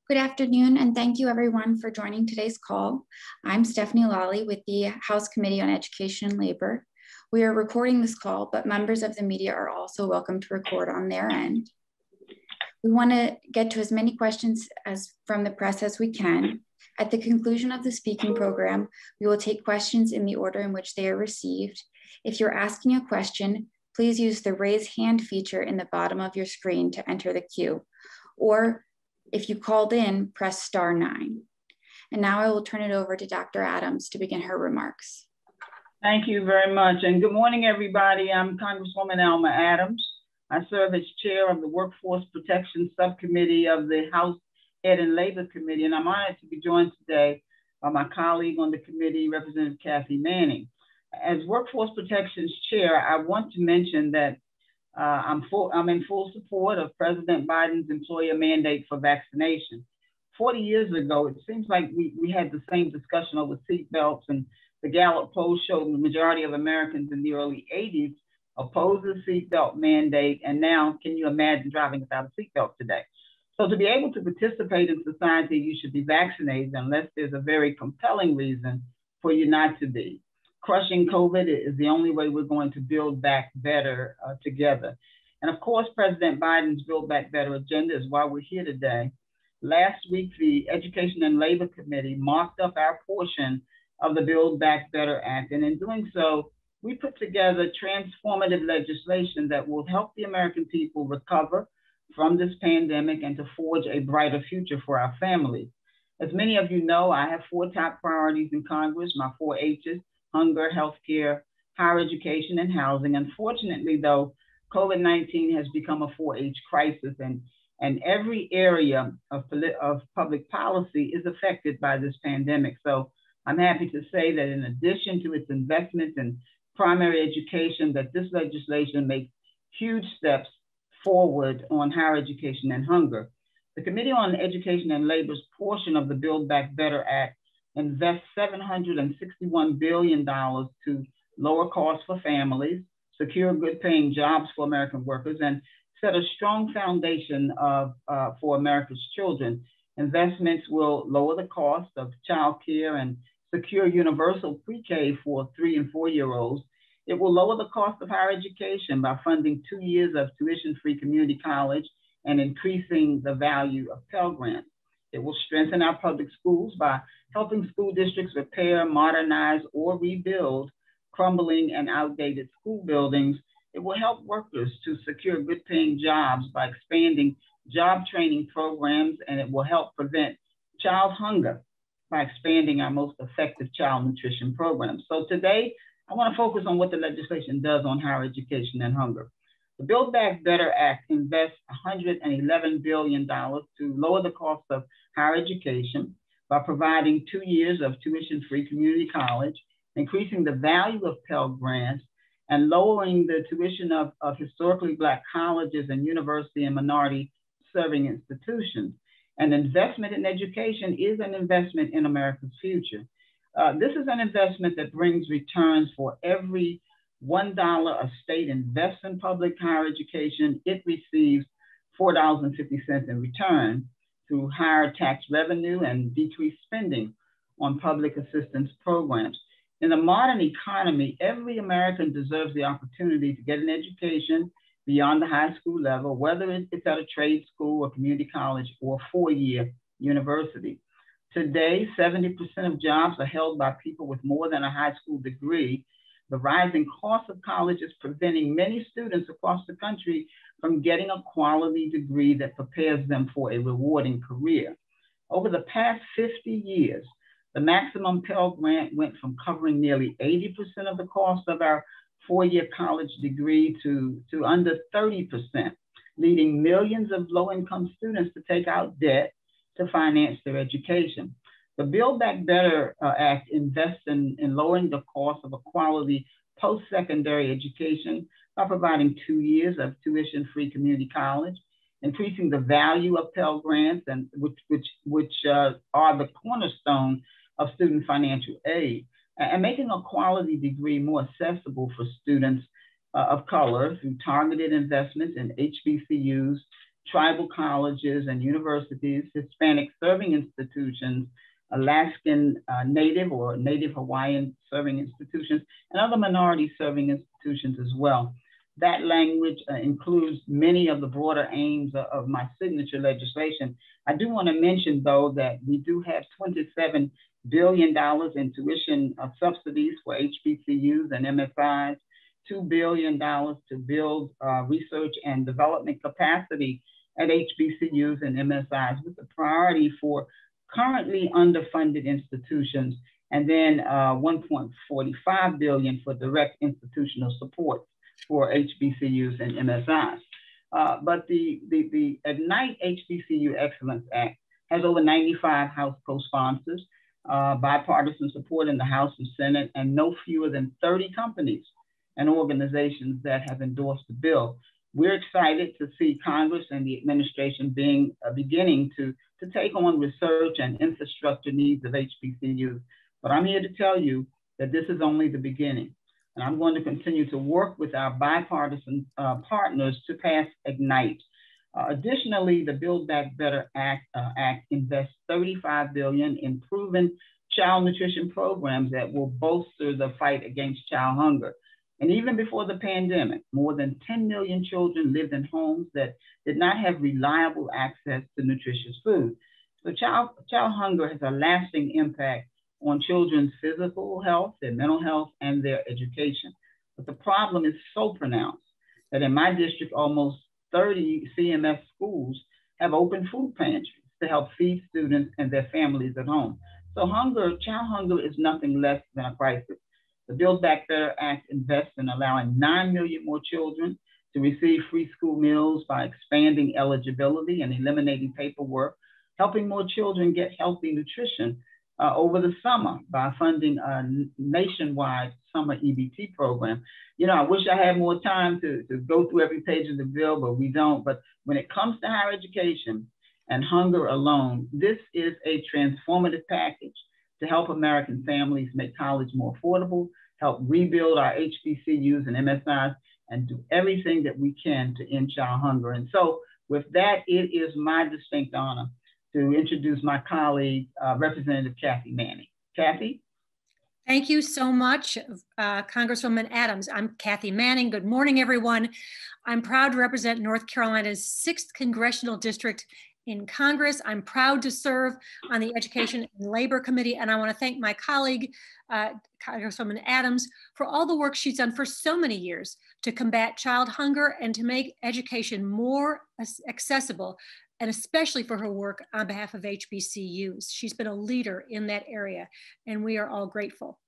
Good afternoon, and thank you everyone for joining today's call. I'm Stephanie Lally with the House Committee on Education and Labor. We are recording this call, but members of the media are also welcome to record on their end. We want to get to as many questions from the press as we can. At the conclusion of the speaking program, we will take questions in the order in which they are received. If you're asking a question, please use the raise hand feature in the bottom of your screen to enter the queue, or if you called in, press *9. And now I will turn it over to Dr. Adams to begin her remarks. Thank you very much. And good morning, everybody. I'm Congresswoman Alma Adams. I serve as chair of the Workforce Protection Subcommittee of the House Ed and Labor Committee, and I'm honored to be joined today by my colleague on the committee, Representative Kathy Manning. As Workforce Protection's chair, I want to mention that I'm in full support of President Biden's employer mandate for vaccination. 40 years ago, it seems like we had the same discussion over seatbelts, and the Gallup poll showed the majority of Americans in the early 80s opposed the seatbelt mandate, and now can you imagine driving without a seatbelt today? So to be able to participate in society, you should be vaccinated unless there's a very compelling reason for you not to be. Crushing COVID is the only way we're going to build back better together. And of course, President Biden's Build Back Better agenda is why we're here today. Last week, the Education and Labor Committee marked up our portion of the Build Back Better Act. And in doing so, we put together transformative legislation that will help the American people recover from this pandemic and to forge a brighter future for our families. As many of you know, I have 4 top priorities in Congress, my 4 H's: hunger, healthcare, higher education, and housing. Unfortunately, though, COVID-19 has become a 4H crisis, and every area of public policy is affected by this pandemic. So I'm happy to say that in addition to its investments in primary education, that this legislation makes huge steps forward on higher education and hunger. The Committee on Education and Labor's portion of the Build Back Better Act invests $761 billion to lower costs for families, secure good paying jobs for American workers, and set a strong foundation for America's children. Investments will lower the cost of child care and secure universal pre-K for 3- and 4-year-olds. It will lower the cost of higher education by funding 2 years of tuition-free community college and increasing the value of Pell Grants. It will strengthen our public schools by helping school districts repair, modernize, or rebuild crumbling and outdated school buildings. It will help workers to secure good-paying jobs by expanding job training programs, and it will help prevent child hunger by expanding our most effective child nutrition programs. So today, I want to focus on what the legislation does on higher education and hunger. The Build Back Better Act invests $111 billion to lower the cost of higher education by providing 2 years of tuition-free community college, increasing the value of Pell Grants, and lowering the tuition of historically Black colleges and university and minority-serving institutions. An investment in education is an investment in America's future. This is an investment that brings returns for every $1 a state invests in public higher education. It receives $4.50 in return through higher tax revenue and decreased spending on public assistance programs. In the modern economy, every American deserves the opportunity to get an education beyond the high school level, whether it's at a trade school, a community college, or a 4-year university. Today, 70% of jobs are held by people with more than a high school degree. The rising cost of college is preventing many students across the country from getting a quality degree that prepares them for a rewarding career. Over the past 50 years, the maximum Pell Grant went from covering nearly 80% of the cost of our 4-year college degree to under 30%, leading millions of low-income students to take out debt to finance their education. The Build Back Better Act invests in lowering the cost of a quality post-secondary education by providing 2 years of tuition-free community college, increasing the value of Pell Grants, and which are the cornerstone of student financial aid, and making a quality degree more accessible for students of color through targeted investments in HBCUs, tribal colleges and universities, Hispanic serving institutions, Alaskan Native or Native Hawaiian serving institutions, and other minority serving institutions as well. That language includes many of the broader aims of my signature legislation. I do want to mention, though, that we do have $27 billion in tuition subsidies for HBCUs and MSIs, $2 billion to build research and development capacity at HBCUs and MSIs with a priority for currently underfunded institutions, and then $1.45 billion for direct institutional support for HBCUs and MSIs. But the Ignite HBCU Excellence Act has over 95 House co-sponsors, bipartisan support in the House and Senate, and no fewer than 30 companies and organizations that have endorsed the bill. We're excited to see Congress and the administration beginning to take on research and infrastructure needs of HBCUs. But I'm here to tell you that this is only the beginning. And I'm going to continue to work with our bipartisan partners to pass Ignite. Additionally, the Build Back Better Act invests $35 billion in proven child nutrition programs that will bolster the fight against child hunger. And even before the pandemic, more than 10 million children lived in homes that did not have reliable access to nutritious food. So child hunger has a lasting impact on children's physical health, their mental health, and their education. But the problem is so pronounced that in my district, almost 30 CMS schools have open food pantries to help feed students and their families at home. So child hunger is nothing less than a crisis. The Build Back Better Act invests in allowing 9 million more children to receive free school meals by expanding eligibility and eliminating paperwork, helping more children get healthy nutrition over the summer by funding a nationwide summer EBT program. You know, I wish I had more time to go through every page of the bill, but we don't. But when it comes to higher education and hunger alone, this is a transformative package to help American families make college more affordable, help rebuild our HBCUs and MSIs, and do everything that we can to end child hunger. And so with that, it is my distinct honor to introduce my colleague, Representative Kathy Manning. Kathy? Thank you so much, Congresswoman Adams. I'm Kathy Manning. Good morning, everyone. I'm proud to represent North Carolina's 6th Congressional District in Congress. I'm proud to serve on the Education and Labor Committee, and I want to thank my colleague, Congresswoman Adams, for all the work she's done for so many years to combat child hunger and to make education more accessible, and especially for her work on behalf of HBCUs. She's been a leader in that area, and we are all grateful.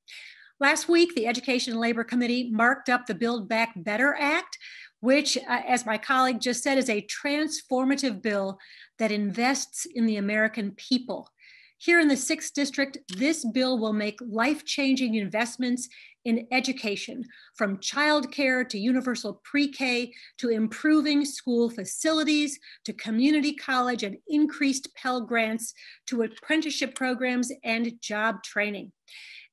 Last week, the Education and Labor Committee marked up the Build Back Better Act, which, as my colleague just said, is a transformative bill that invests in the American people. Here in the 6th District, this bill will make life-changing investments in education, from childcare to universal pre-K, to improving school facilities, to community college and increased Pell Grants, to apprenticeship programs and job training.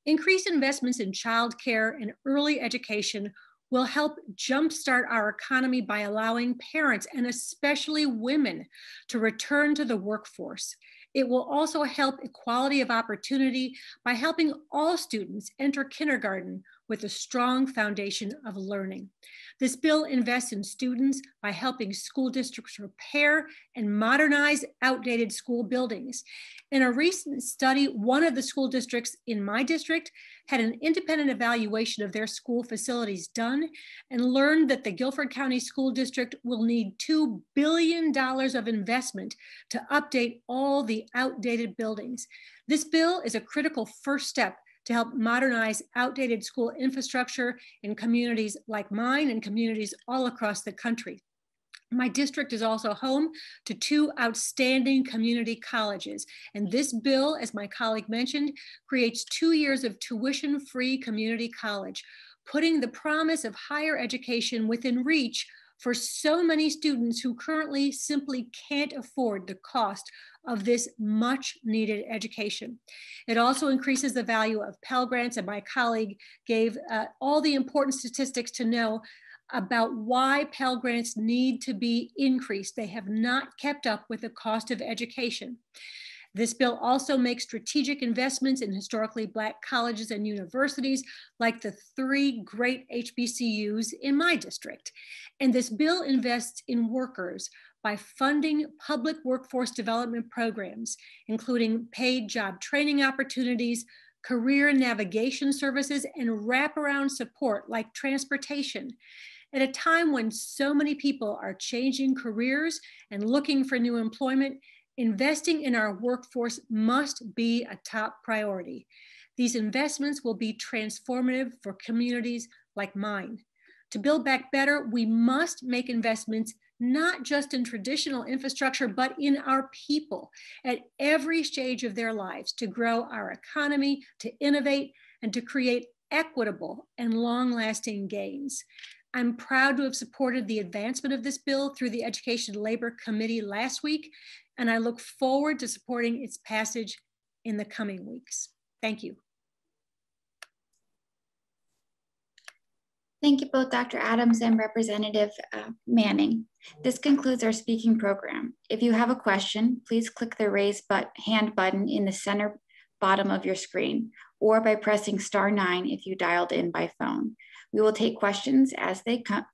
Increased investments in childcare and early education will help jumpstart our economy by allowing parents, and especially women, to return to the workforce. It will also help equality of opportunity by helping all students enter kindergarten with a strong foundation of learning. This bill invests in students by helping school districts repair and modernize outdated school buildings. In a recent study, one of the school districts in my district had an independent evaluation of their school facilities done and learned that the Guilford County School District will need $2 billion of investment to update all the outdated buildings. This bill is a critical first step to help modernize outdated school infrastructure in communities like mine and communities all across the country. My district is also home to 2 outstanding community colleges. And this bill, as my colleague mentioned, creates 2 years of tuition-free community college, putting the promise of higher education within reach for so many students who currently simply can't afford the cost of this much needed education. It also increases the value of Pell Grants, and my colleague gave all the important statistics to know about why Pell Grants need to be increased. They have not kept up with the cost of education. This bill also makes strategic investments in historically Black colleges and universities, like the 3 great HBCUs in my district. And this bill invests in workers by funding public workforce development programs, including paid job training opportunities, career navigation services, and wraparound support like transportation. At a time when so many people are changing careers and looking for new employment, investing in our workforce must be a top priority. These investments will be transformative for communities like mine. To build back better, we must make investments not just in traditional infrastructure, but in our people at every stage of their lives to grow our economy, to innovate, and to create equitable and long-lasting gains. I'm proud to have supported the advancement of this bill through the Education and Labor Committee last week, and I look forward to supporting its passage in the coming weeks. Thank you. Thank you both Dr. Adams and Representative Manning. This concludes our speaking program. If you have a question, please click the raise hand button in the center bottom of your screen, or by pressing *9 if you dialed in by phone. We will take questions as they come,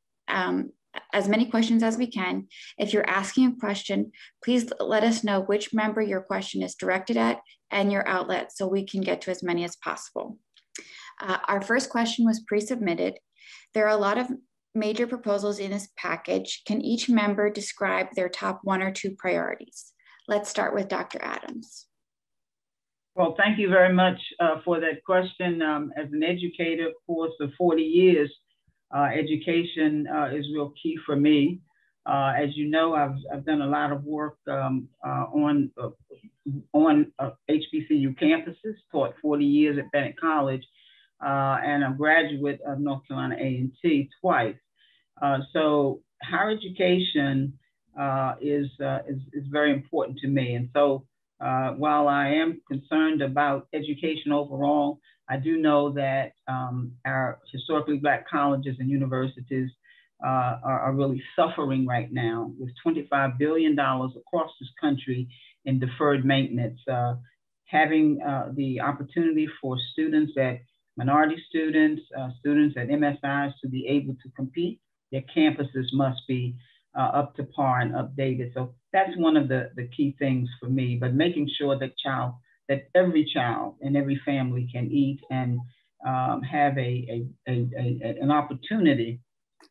as many questions as we can. If you're asking a question, please let us know which member your question is directed at and your outlet so we can get to as many as possible. Our first question was pre-submitted. There are a lot of major proposals in this package. Can each member describe their top 1 or 2 priorities? Let's start with Dr. Adams. Well, thank you very much for that question. As an educator, of course, for 40 years, education is real key for me. As you know, I've done a lot of work on HBCU campuses, taught 40 years at Bennett College, and I'm a graduate of North Carolina A&T twice. So higher education is very important to me. And so while I am concerned about education overall, I do know that our historically Black colleges and universities are really suffering right now with $25 billion across this country in deferred maintenance. Having the opportunity for students minority students, students at MSIs to be able to compete, their campuses must be up to par and updated. So that's one of the key things for me, but making sure that every child and every family can eat and have an opportunity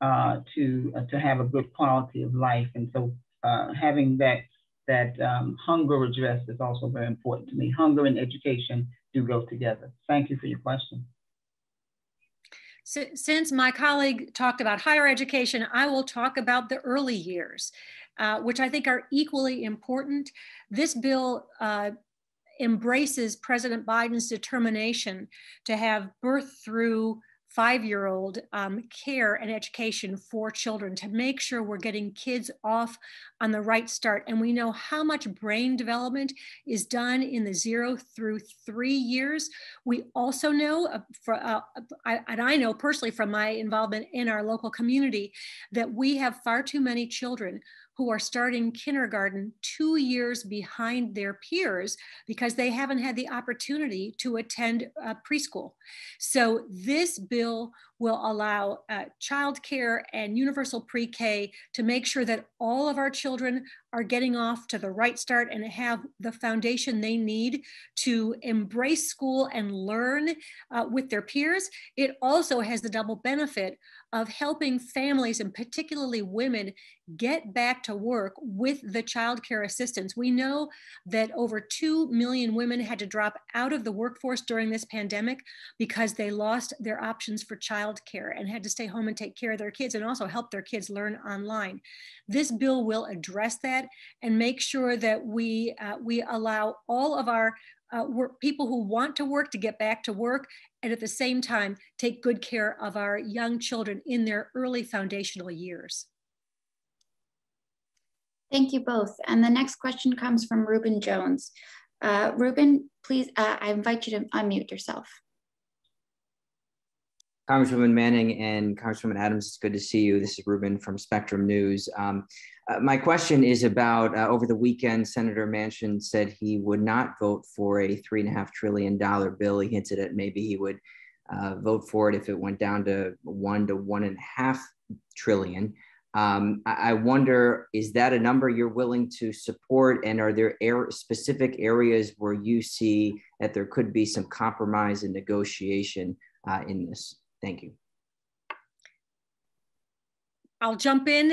to have a good quality of life. And so having that hunger addressed is also very important to me. Hunger and education do go together. Thank you for your question. Since my colleague talked about higher education, I will talk about the early years, which I think are equally important. This bill embraces President Biden's determination to have birth through 5-year-old care and education for children, to make sure we're getting kids off on the right start. And we know how much brain development is done in the 0 through 3 years. We also know, and I know personally from my involvement in our local community, that we have far too many children who are starting kindergarten 2 years behind their peers because they haven't had the opportunity to attend preschool. So this bill will allow childcare and universal pre-K to make sure that all of our children are getting off to the right start and have the foundation they need to embrace school and learn with their peers. It also has the double benefit of helping families, and particularly women, get back to work with the child care assistance. We know that over 2 million women had to drop out of the workforce during this pandemic because they lost their options for child care and had to stay home and take care of their kids and also help their kids learn online. This bill will address that and make sure that we allow all of our people who want to work to get back to work, and at the same time take good care of our young children in their early foundational years. Thank you both. And the next question comes from Ruben Jones. Ruben, please, I invite you to unmute yourself. Congresswoman Manning and Congresswoman Adams, it's good to see you. This is Ruben from Spectrum News. My question is about over the weekend, Senator Manchin said he would not vote for a $3.5 trillion bill. He hinted at maybe he would vote for it if it went down to $1 to $1.5 trillion. I wonder, is that a number you're willing to support? And are there specific areas where you see that there could be some compromise and negotiation in this? Thank you. I'll jump in.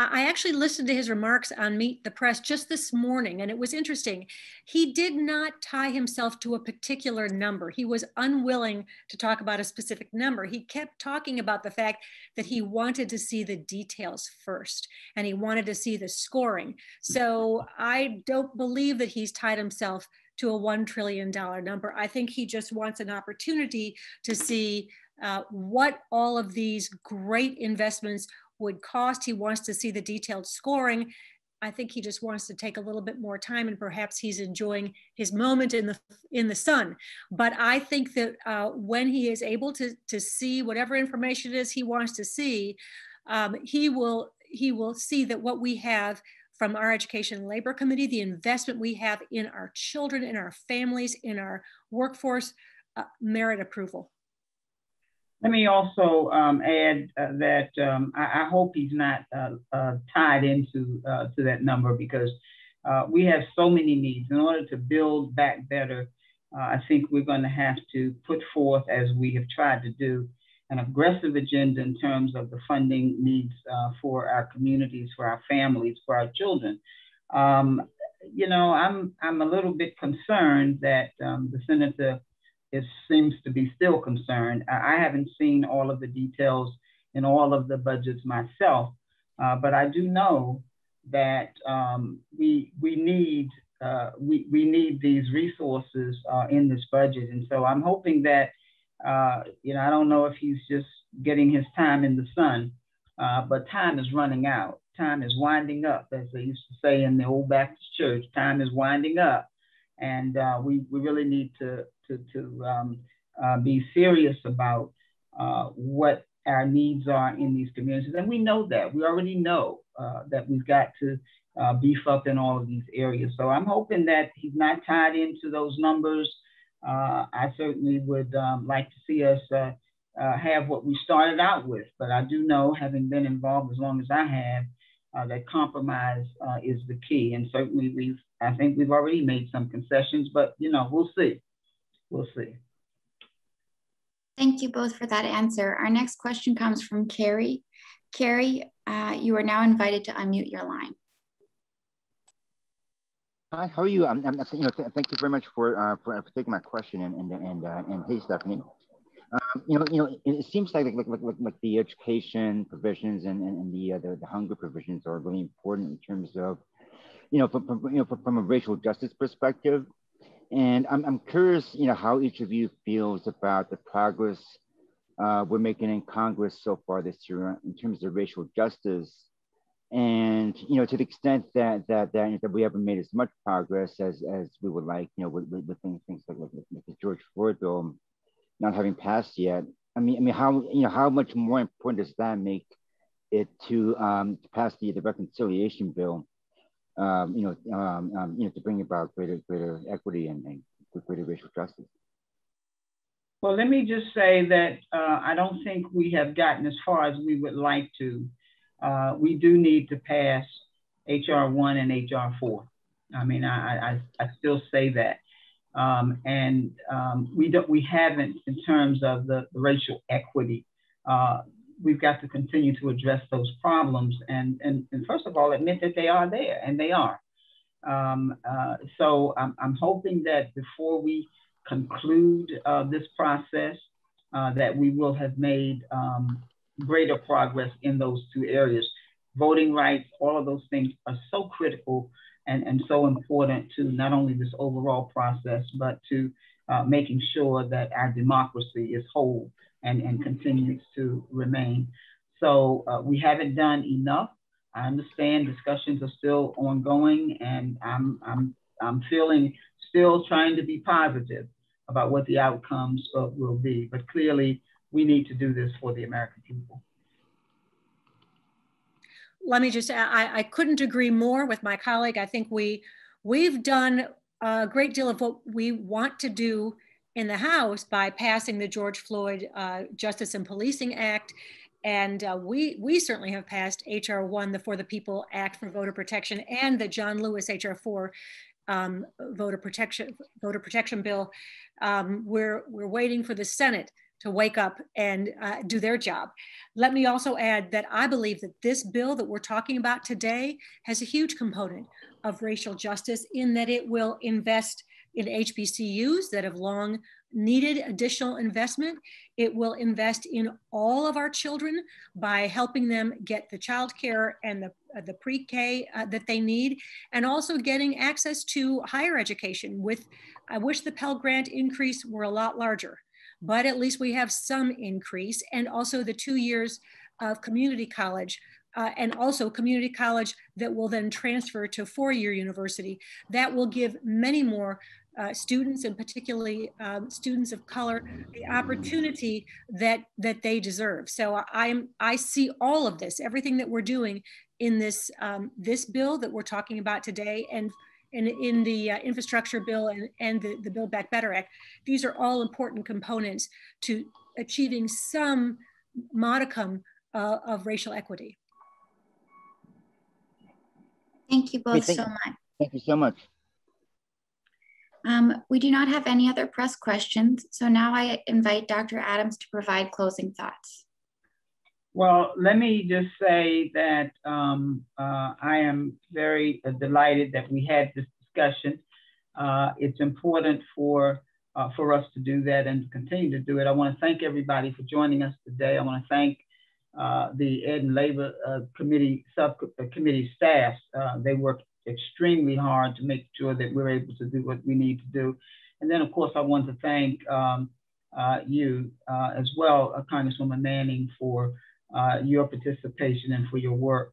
I actually listened to his remarks on Meet the Press just this morning, and it was interesting. He did not tie himself to a particular number. He was unwilling to talk about a specific number. He kept talking about the fact that he wanted to see the details first, and he wanted to see the scoring. So I don't believe that he's tied himself to a $1 trillion number. I think he just wants an opportunity to see what all of these great investments would cost. He wants to see the detailed scoring. I think he just wants to take a little bit more time, and perhaps he's enjoying his moment in the sun. But I think that when he is able to see whatever information it is he wants to see, he will see that what we have from our Education and Labor Committee, the investment we have in our children, in our families, in our workforce, merit approval. Let me also add that I hope he's not tied into to that number, because we have so many needs. In order to build back better, I think we're going to have to put forth, as we have tried to do, an aggressive agenda in terms of the funding needs for our communities, for our families, for our children. You know, I'm a little bit concerned that the senator seems to be still concerned. I haven't seen all of the details in all of the budgets myself, but I do know that we need these resources in this budget, and so I'm hoping that you know, I don't know if he's just getting his time in the sun, but time is running out. Time is winding up, as they used to say in the old Baptist church. Time is winding up, and we really need to be serious about what our needs are in these communities. And we know that. We already know that we've got to beef up in all of these areas. So I'm hoping that he's not tied into those numbers. I certainly would like to see us have what we started out with. But I do know, having been involved as long as I have, that compromise is the key. And certainly I think we've already made some concessions, but you know, we'll see. We'll see. Thank you both for that answer. Our next question comes from Carrie. Carrie, you are now invited to unmute your line. Hi, how are you? Thank you very much for taking my question, and hey, Stephanie. It seems like the education provisions and the hunger provisions are really important in terms of, from a racial justice perspective. And I'm curious, how each of you feels about the progress we're making in Congress so far this year in terms of racial justice. And, to the extent that we haven't made as much progress as we would like, with things like the George Floyd bill not having passed yet. I mean, how much more important does that make it to pass the reconciliation bill? To bring about greater equity and greater racial justice. Well, let me just say that I don't think we have gotten as far as we would like to. We do need to pass HR 1 and HR 4. I mean, I still say that. We haven't in terms of the racial equity. We've got to continue to address those problems and first of all, admit that they are there, and they are. So I'm hoping that before we conclude this process, that we will have made greater progress in those two areas. Voting rights, all of those things are so critical and so important to not only this overall process, but to making sure that our democracy is whole and continues to remain. So we haven't done enough. I understand discussions are still ongoing, and I'm feeling still trying to be positive about what the outcomes will be. But clearly, we need to do this for the American people. Let me just, I couldn't agree more with my colleague. I think we've done a great deal of what we want to do in the House by passing the George Floyd Justice and Policing Act. And we certainly have passed HR 1, the For the People Act for voter protection, and the John Lewis HR 4 voter protection bill. We're waiting for the Senate to wake up and do their job. Let me also add that I believe that this bill that we're talking about today has a huge component of racial justice in that it will invest in HBCUs that have long needed additional investment. It will invest in all of our children by helping them get the childcare and the pre-K that they need, and also getting access to higher education. I wish the Pell Grant increase were a lot larger, but at least we have some increase, and also the 2 years of community college, and also community college that will then transfer to four-year university. That will give many more students, and particularly students of color, the opportunity that they deserve. So I see all of this, everything that we're doing in this this bill that we're talking about today, and in the infrastructure bill and the Build Back Better Act. These are all important components to achieving some modicum of racial equity. Thank you both so much. Thank you so much. We do not have any other press questions, so now I invite Dr. Adams to provide closing thoughts. Well, let me just say that I am very delighted that we had this discussion. It's important for us to do that and to continue to do it. I want to thank everybody for joining us today. I want to thank the Ed and Labor Committee subcommittee staff. They worked extremely hard to make sure that we're able to do what we need to do. And then, of course, I want to thank you as well, Congresswoman Manning, for your participation and for your work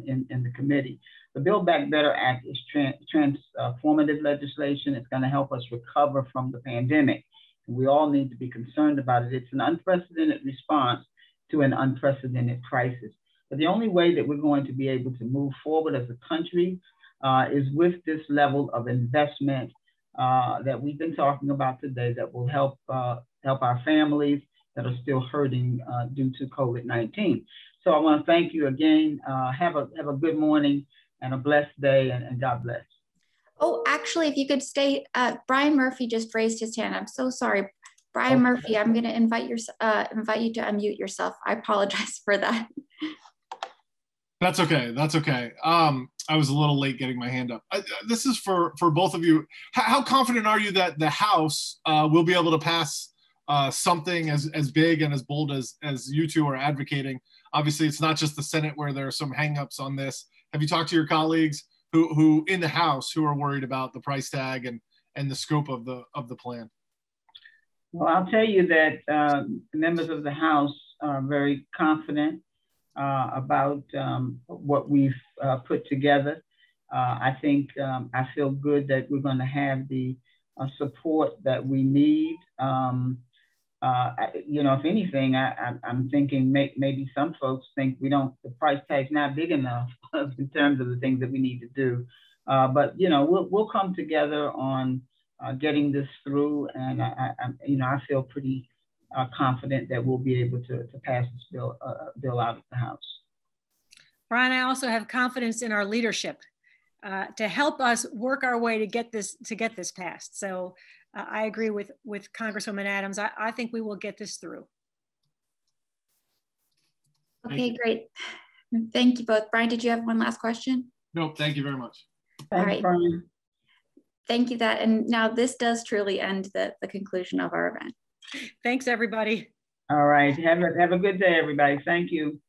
in the committee. The Build Back Better Act is transformative legislation. It's going to help us recover from the pandemic. And we all need to be concerned about it. It's an unprecedented response to an unprecedented crisis. But the only way that we're going to be able to move forward as a country is with this level of investment that we've been talking about today, that will help our families that are still hurting due to COVID-19. So I want to thank you again. Have a good morning and a blessed day, and God bless. Oh, actually, if you could stay, Brian Murphy just raised his hand. I'm so sorry. Brian Murphy, I'm going to invite you to unmute yourself. I apologize for that. That's okay. That's okay. I was a little late getting my hand up. This is for both of you. How confident are you that the House will be able to pass something as big and as bold as you two are advocating? Obviously, it's not just the Senate where there are some hangups on this. Have you talked to your colleagues who in the House who are worried about the price tag and the scope of the plan? Well, I'll tell you that members of the House are very confident about what we've put together. I think I feel good that we're going to have the support that we need. You know, if anything, I'm thinking maybe some folks think the price tag's not big enough in terms of the things that we need to do. But you know, we'll come together on getting this through, and I feel pretty confident that we'll be able to pass this bill out of the House. Brian, I also have confidence in our leadership to help us work our way to get this passed. So I agree with Congresswoman Adams. I think we will get this through. Okay, great. Thank you both. Brian, did you have one last question? Nope, thank you very much. Thanks, all right, Brian. Thank you. And now this does truly end the conclusion of our event. Thanks, everybody. All right. Have a good day, everybody. Thank you.